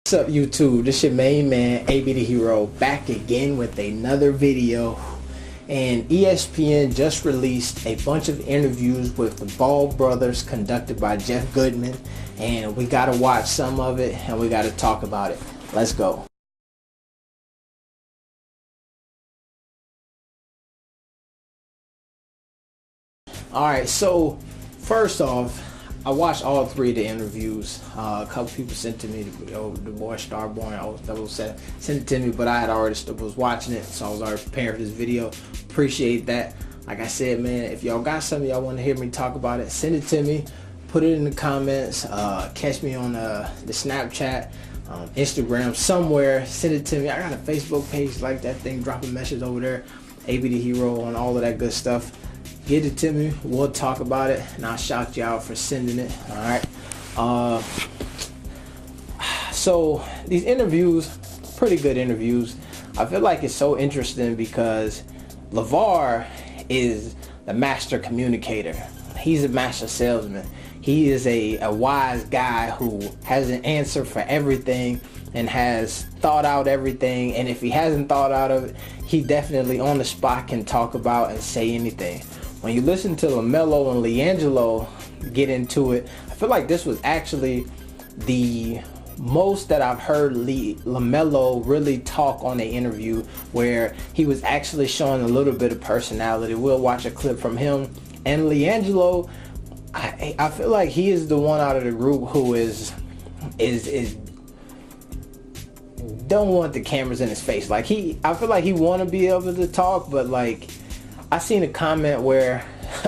What's up YouTube? This your main man, AB the Hero, back again with another video. And ESPN just released a bunch of interviews with the Ball brothers conducted by Jeff Goodman, and we gotta watch some of it and we gotta talk about it. Let's go. Alright, so first off, I watched all three of the interviews. A couple people sent to me, the boy Starborn 007 sent it to me, but I had already was watching it, so I was already preparing for this video. Appreciate that. Like I said, man, if y'all got something y'all want to hear me talk about it, send it to me. Put it in the comments. Catch me on the Snapchat, Instagram, somewhere. Send it to me. I got a Facebook page like that thing. Drop a message over there. AB the Hero and all of that good stuff. Get it to me, we'll talk about it, and I'll shout you out for sending it. Alright. So these interviews, pretty good interviews. I feel like it's so interesting because LeVar is the master communicator. He's a master salesman. He is a wise guy who has an answer for everything and has thought out everything, and if he hasn't thought out of it, he definitely on the spot can talk about and say anything. When you listen to LaMelo and LiAngelo get into it, I feel like this was actually the most that I've heard LaMelo really talk on the interview, where he was actually showing a little bit of personality. We'll watch a clip from him. And LiAngelo, I feel like he is the one out of the group who is don't want the cameras in his face. Like I feel like he want to be able to talk, but like I seen a comment where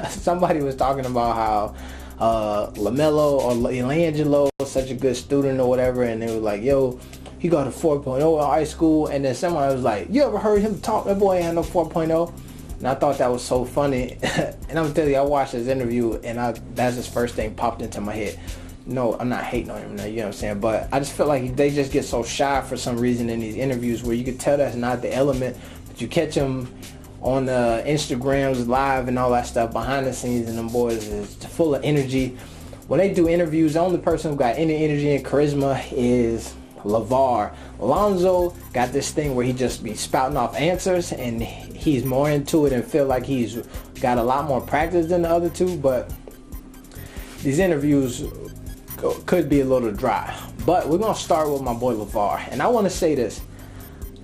somebody was talking about how LaMelo or LiAngelo was such a good student or whatever, and they were like, yo, he got a 4.0 in high school, and then somebody was like, you ever heard him talk? That boy ain't had no 4.0. And I thought that was so funny. And I'm telling you, I watched his interview, and that's his first thing popped into my head. No, I'm not hating on him now, you know what I'm saying? But I just feel like they just get so shy for some reason in these interviews, where you could tell that's not the element, but you catch him on the Instagrams live and all that stuff behind the scenes, and them boys is full of energy. When they do interviews, the only person who got any energy and charisma is LeVar. Lonzo got this thing where he just be spouting off answers, and he's more into it and feel like he's got a lot more practice than the other two, but these interviews could be a little dry. But we're going to start with my boy LeVar, and I want to say this.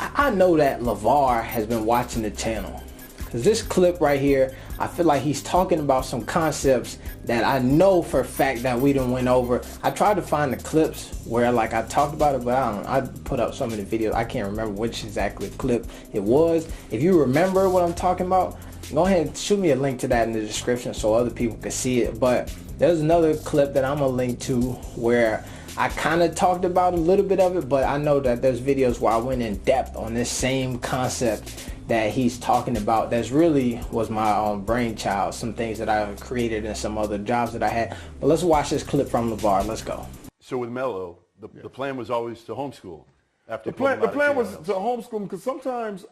I know that LeVar has been watching the channel, because this clip right here, I feel like he's talking about some concepts that I know for a fact that we done went over. I tried to find the clips where like I talked about it, but I put up some of the videos. I can't remember which exactly clip it was. If you remember what I'm talking about, go ahead and shoot me a link to that in the description so other people can see it. But there's another clip that I'm gonna link to where I kind of talked about a little bit of it, but I know that there's videos where I went in depth on this same concept that he's talking about. That's really was my brainchild, some things that I created and some other jobs that I had. But let's watch this clip from LeVar. Let's go. So with Melo, the plan was always to homeschool. The plan was to homeschool, because sometimes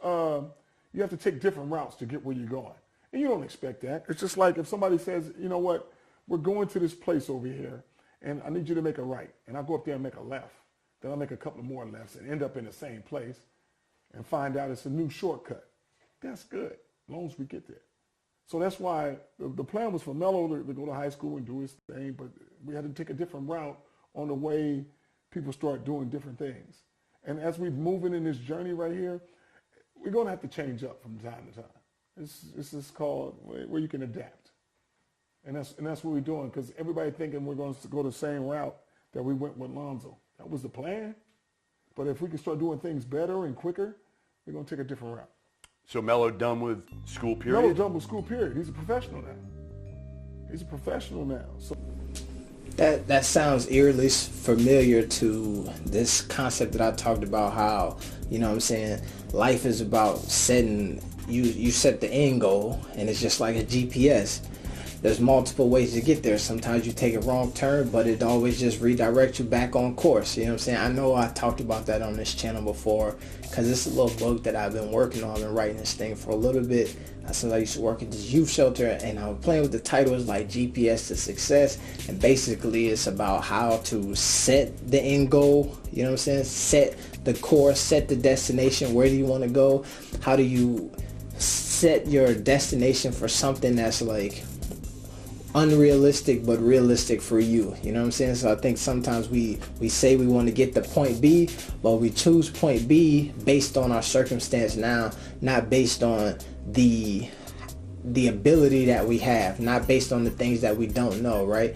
you have to take different routes to get where you're going. And you don't expect that. It's just like if somebody says, you know what, we're going to this place over here, and I need you to make a right. And I go up there and make a left. Then I'll make a couple more lefts and end up in the same place and find out it's a new shortcut. That's good, as long as we get there. So that's why the plan was for Melo to go to high school and do his thing, but we had to take a different route on the way people start doing different things. And as we're moving in this journey right here, we're going to have to change up from time to time. This is called where you can adapt. And that's what we're doing, because everybody thinking we're going to go the same route that we went with Lonzo. That was the plan. But if we can start doing things better and quicker, we're going to take a different route. So Melo done with school period? Melo done with school period. He's a professional now. He's a professional now. So That sounds eerily familiar to this concept that I talked about, how, you know what I'm saying, life is about setting, you set the end goal, and it's just like a GPS. there's multiple ways to get there. Sometimes you take a wrong turn, but it always just redirects you back on course. You know what I'm saying? I know I talked about that on this channel before, because it's a little book that I've been working on. I've been writing this thing for a little bit. Since I used to work at this youth shelter, and I was playing with the titles like GPS to Success, and basically it's about how to set the end goal, you know what I'm saying? Set the course, set the destination, where do you want to go? How do you set your destination for something that's like unrealistic but realistic for you, you know what I'm saying? So I think sometimes we say we want to get to point B, but we choose point B based on our circumstance now, not based on the ability that we have, not based on the things that we don't know, right?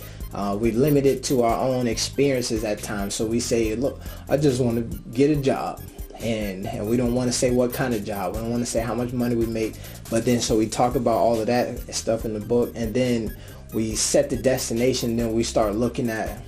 We limit it to our own experiences at times. So we say, look, I just want to get a job, and we don't want to say what kind of job, we don't want to say how much money we make, but then so we talk about all of that stuff in the book, and then we set the destination, then we start looking at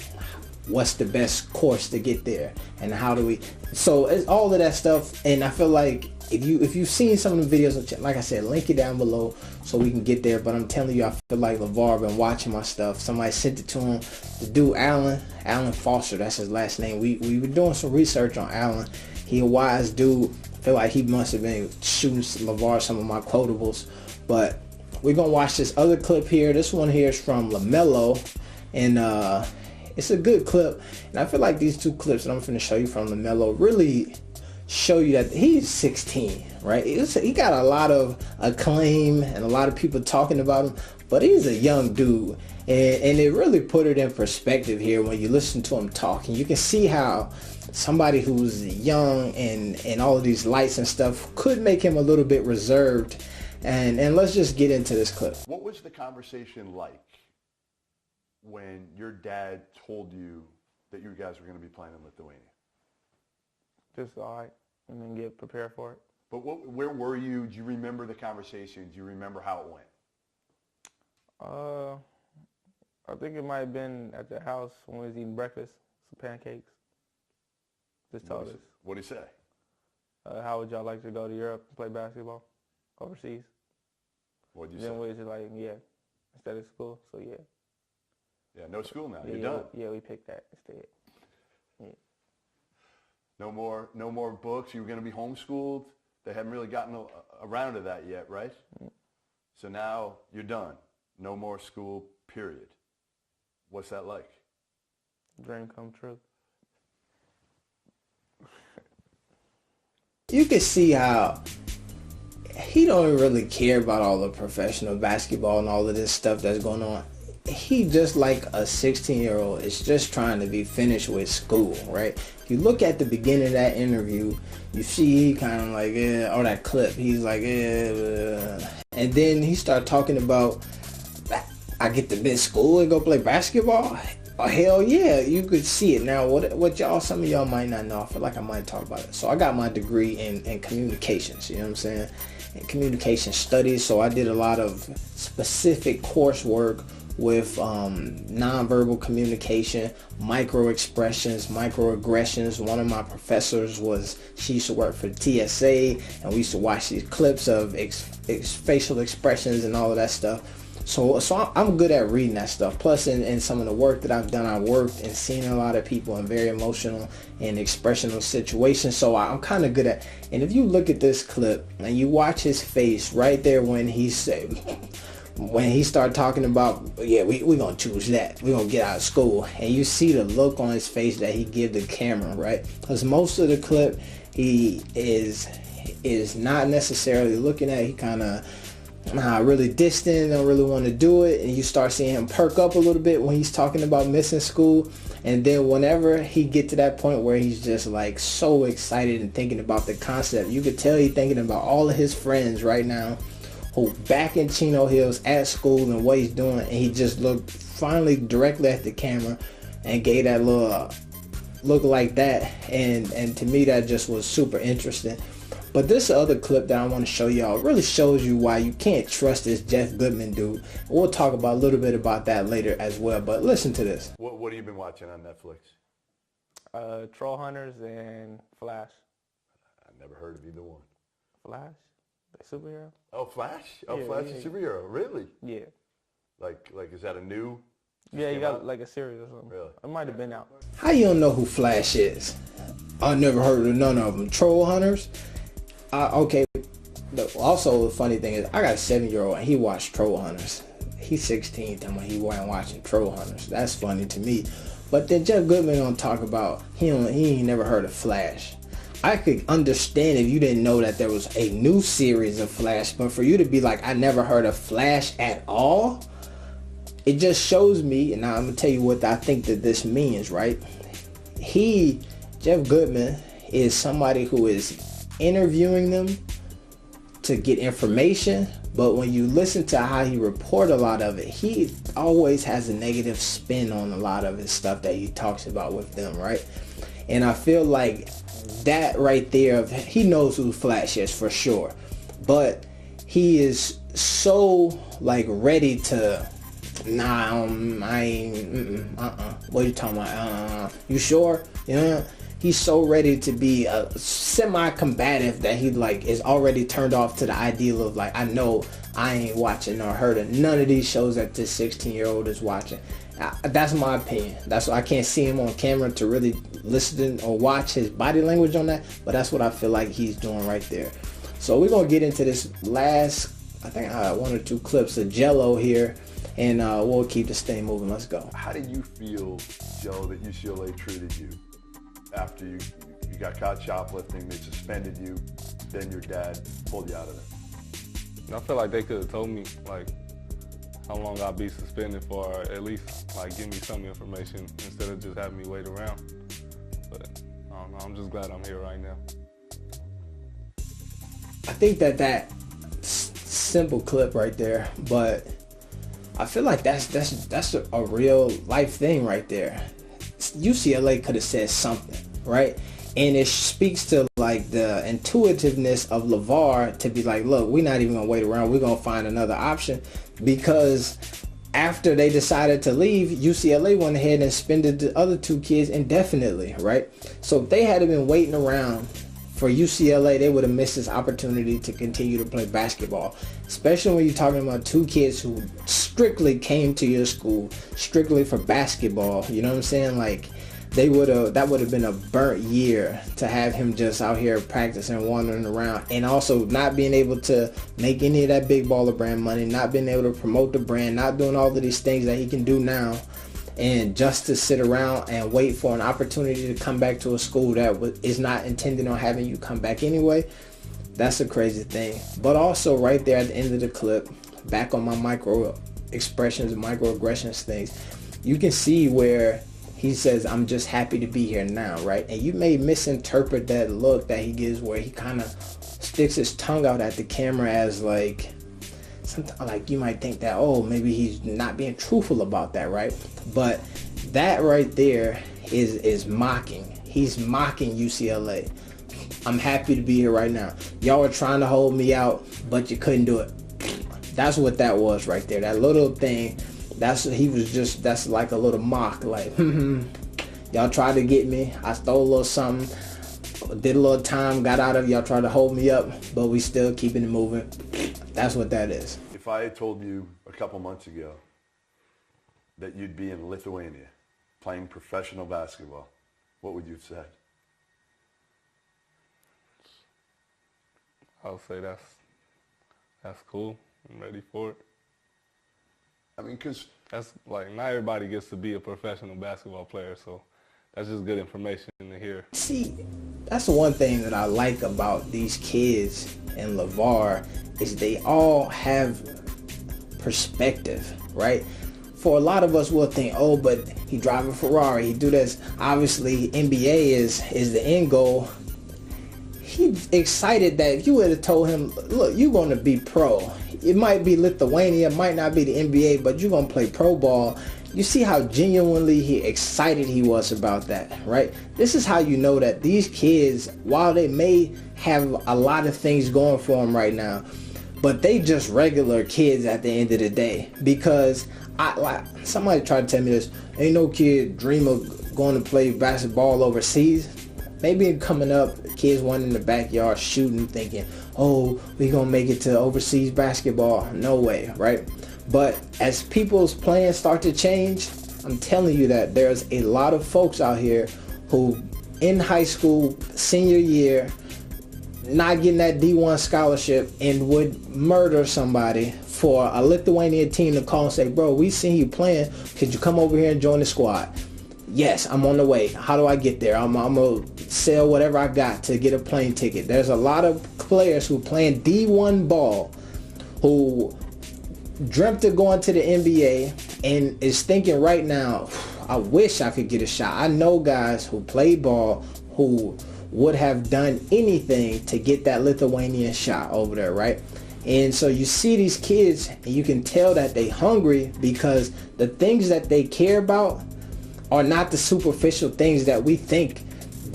what's the best course to get there, and how do we, so it's all of that stuff. And I feel like if you've seen some of the videos, like I said, link it down below so we can get there. But I'm telling you, I feel like LeVar been watching my stuff. Somebody sent it to him. The dude Alan Foster, that's his last name. We were doing some research on Alan. He a wise dude. I feel like he must have been shooting LeVar some of my quotables. But we're gonna watch this other clip here. This one here is from LaMelo, and it's a good clip. And I feel like these two clips that I'm gonna show you from LaMelo really show you that he's 16, right? He got a lot of acclaim and a lot of people talking about him, but he's a young dude, and it really put it in perspective here when you listen to him talking. You can see how somebody who's young and all of these lights and stuff could make him a little bit reserved. And let's just get into this clip. What was the conversation like when your dad told you that you guys were going to be playing in Lithuania? Just all right, and then get prepared for it. But where were you? Do you remember the conversation? Do you remember how it went? I think it might have been at the house when we was eating breakfast, some pancakes. Just told us. What did he say? How would y'all like to go to Europe and play basketball overseas? What did you Then say? we was just like, yeah, instead of school, so yeah. Yeah, no school now. Yeah, You're done. Yeah, we picked that instead. Yeah. No more books. You were going to be homeschooled. They haven't really gotten around to that yet, right? So now you're done. No more school, period. What's that like? Dream come true. You can see how he don't really care about all the professional basketball and all of this stuff that's going on. He just like a 16-year-old is just trying to be finished with school, right? If you look at the beginning of that interview, you see he kind of like, yeah, or that clip, he's like, yeah, and then he started talking about, I get to miss school and go play basketball. Oh, hell yeah, you could see it. Now, what y'all, some of y'all might not know, I feel like I might talk about it. So I got my degree in communications, you know what I'm saying? In communication studies, so I did a lot of specific coursework with nonverbal communication, micro expressions, microaggressions. One of my professors she used to work for TSA, and we used to watch these clips of facial expressions and all of that stuff. So I'm good at reading that stuff. Plus, in some of the work that I've done, I worked and seen a lot of people in very emotional and expressional situations. So I'm kind of good at. And if you look at this clip and you watch his face right there when he started talking about, yeah, we're gonna choose that, we're gonna get out of school, and you see the look on his face that he give the camera, right? Because most of the clip he is not necessarily looking at. He kind of really distant, don't really want to do it, and you start seeing him perk up a little bit when he's talking about missing school. And then whenever he get to that point where he's just like so excited and thinking about the concept, you could tell he's thinking about all of his friends right now who back in Chino Hills at school and what he's doing, and he just looked finally directly at the camera and gave that little look like that, and to me that just was super interesting. But this other clip that I want to show y'all really shows you why you can't trust this Jeff Goodman dude. We'll talk about a little bit about that later as well, but listen to this. What have you been watching on Netflix? Troll Hunters and Flash. I never heard of either one. Flash? The superhero? Oh, Flash? Oh, Yeah, Flash yeah. is superhero. Really? Yeah. Like is that a new? Yeah, you got like a series or something. Really? It might have been out. How you don't know who Flash is? I never heard of none of them. Troll hunters? Okay. Also, the funny thing is, I got a 7-year-old and he watched Troll Hunters. He's 16, and when he wasn't watching Troll Hunters. That's funny to me. But then Jeff Goodman don't talk about, he ain't never heard of Flash. I could understand if you didn't know that there was a new series of Flash, but for you to be like, I never heard of Flash at all, it just shows me, and now I'm going to tell you what I think that this means, right? Jeff Goodman, is somebody who is interviewing them to get information, but when you listen to how he report a lot of it, he always has a negative spin on a lot of his stuff that he talks about with them, right? And I feel like that right there, he knows who Flash is for sure, but he is so like ready to, nah, I ain't, what are you talking about? You sure? You know? He's so ready to be semi-combative that he like is already turned off to the ideal of like, I know I ain't watching or heard of none of these shows that this 16-year-old is watching. That's my opinion. That's why I can't see him on camera to really listen or watch his body language on that, but that's what I feel like he's doing right there. So we're gonna get into this last, I think 1 or 2 clips of Jello here, and we'll keep this thing moving. Let's go. How did you feel, Joe, that UCLA treated you after you got caught shoplifting? They suspended you, then your dad pulled you out of there? I feel like they could have told me like how long I'll be suspended for, or at least like give me some information instead of just having me wait around. But I don't know, I'm just glad I'm here right now. I think that simple clip right there, but I feel like that's a real life thing right there. UCLA could have said something, right? And it speaks to like the intuitiveness of LeVar to be like, look, we're not even gonna wait around, we're gonna find another option, because after they decided to leave, UCLA went ahead and suspended the other 2 kids indefinitely, right? So if they had been waiting around for UCLA, they would have missed this opportunity to continue to play basketball, especially when you're talking about 2 kids who strictly came to your school strictly for basketball. You know what I'm saying? Like, that would have been a burnt year to have him just out here practicing, wandering around, and also not being able to make any of that big baller brand money, not being able to promote the brand, not doing all of these things that he can do now, and just to sit around and wait for an opportunity to come back to a school that is not intended on having you come back anyway. That's a crazy thing. But also right there at the end of the clip, back on my micro expressions and microaggressions things, you can see where he says, I'm just happy to be here now, right? And you may misinterpret that look that he gives where he kind of sticks his tongue out at the camera as like, sometimes like you might think that, oh, maybe he's not being truthful about that, right? But that right there is mocking. He's mocking UCLA. I'm happy to be here right now. Y'all were trying to hold me out, but you couldn't do it. That's what that was right there. That little thing, that's like a little mock, like, y'all tried to get me. I stole a little something, did a little time, got out of y'all, tried to hold me up, but we still keeping it moving. That's what that is. If I had told you a couple months ago that you'd be in Lithuania playing professional basketball, what would you have said? I'll say that's cool. I'm ready for it. I mean, because that's like, not everybody gets to be a professional basketball player, so that's just good information to hear. See, that's the one thing that I like about these kids and LeVar is they all have perspective, right? For a lot of us, we'll think, oh, but he drive a Ferrari, he do this. Obviously, NBA is the end goal. He's excited that if you would have told him, look, you're going to be pro. It might be Lithuania, might not be the NBA, but you're going to play pro ball. You see how genuinely excited he was about that, right? This is how you know that these kids, while they may have a lot of things going for them right now, but they just regular kids at the end of the day. Because somebody tried to tell me this, ain't no kid dream of going to play basketball overseas. Maybe coming up, kids went in the backyard shooting, thinking, oh, we gonna make it to overseas basketball. No way, right? But as people's plans start to change, I'm telling you that there's a lot of folks out here who in high school, senior year, not getting that D1 scholarship and would murder somebody for a Lithuanian team to call and say, bro, we seen you playing. Could you come over here and join the squad? Yes, I'm on the way. How do I get there? I'm going to sell whatever I got to get a plane ticket. There's a lot of players who playing D1 ball who dreamt of going to the NBA and is thinking right now, I wish I could get a shot. I know guys who play ball who would have done anything to get that Lithuanian shot over there, right? And so you see these kids and you can tell that they hungry because the things that they care about are not the superficial things that we think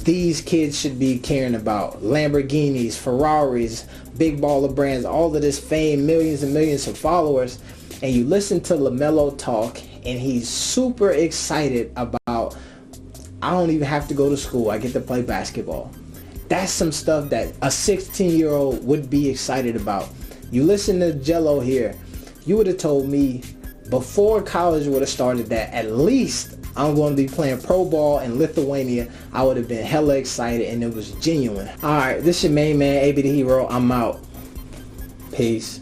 these kids should be caring about. Lamborghinis, Ferraris, big baller brands, all of this fame, millions and millions of followers. And you listen to LaMelo talk and he's super excited about, I don't even have to go to school. I get to play basketball. That's some stuff that a 16-year-old would be excited about. You listen to Jello here, you would have told me before college would have started that at least I'm going to be playing pro ball in Lithuania. I would have been hella excited and it was genuine. All right, this is your main man, AB the Hero. I'm out. Peace.